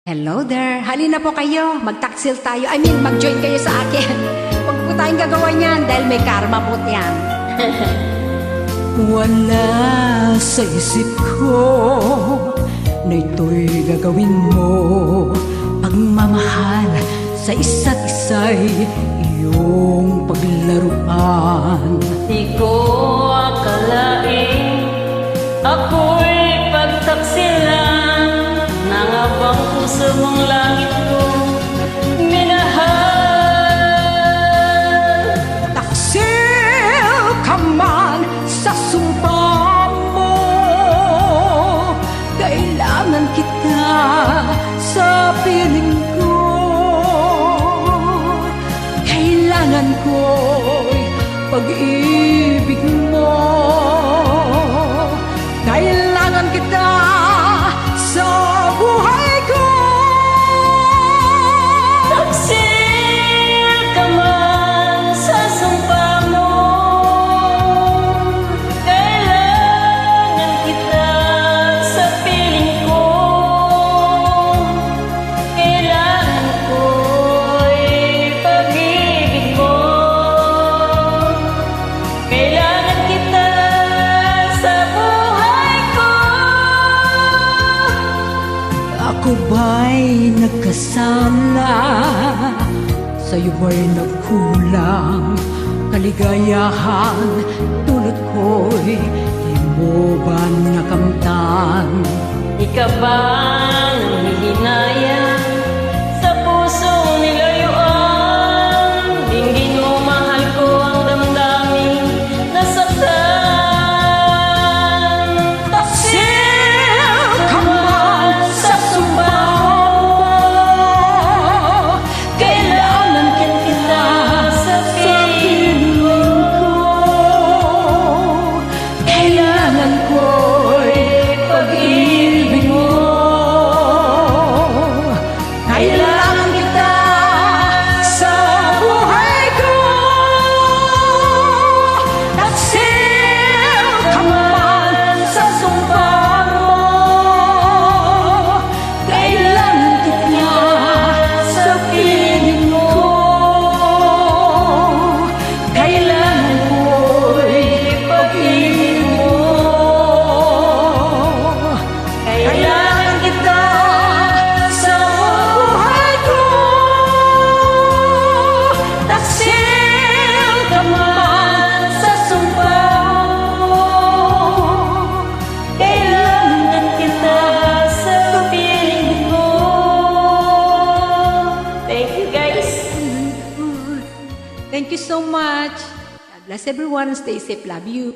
Hello there! Halina po kayo. Mag-taksil tayo. Mag-join kayo sa akin. Huwag po tayong gagawa niyan dahil may karma po yan. Wala sa isip ko na ito'y gagawin mo. Pagmamahal sa isa't isa'y iyong paglaruan. Di ko akalain ako'y pagtaksilan ng abang puso mong langit ko minahal. Taksil ka man sa sumpa mo, kailangan kita sa piling ko. Kailangan ko'y pag-ibig mo. Kailangan kita sa buhay ko. Taksil ka man sa sumpa mo, kailangan kita sa piling ko. Kailangan ko'y pag-ibig mo. Kailangan kita sa buhay ko. Ako ba'y nagkasala? Sa'yo ba'y nagkulang? Kaligayahan tulad ko'y di mo ba nakamtan? Ikaw ba nanghihinayang sa pusong nilayuan? Dinggin mo, mahal ko, ang damdamin nasaktan. Taksil ka man sa sumpa mo, kailangan kita sa piling ko. Kailangan ko'y pag-ibig mo. Kailangan kita sa buhay ko. Taksil ka man sa sumpa mo, kailangan kita sa piling mo. Kailangan ko'y pag-ibig mo. Kailangan kita sa buhay ko. Taksil ka man sa sumpa mo, Kailangan kita sa piling mo. Thank you, guys. Thank you so much. God bless everyone. Stay safe. Love you.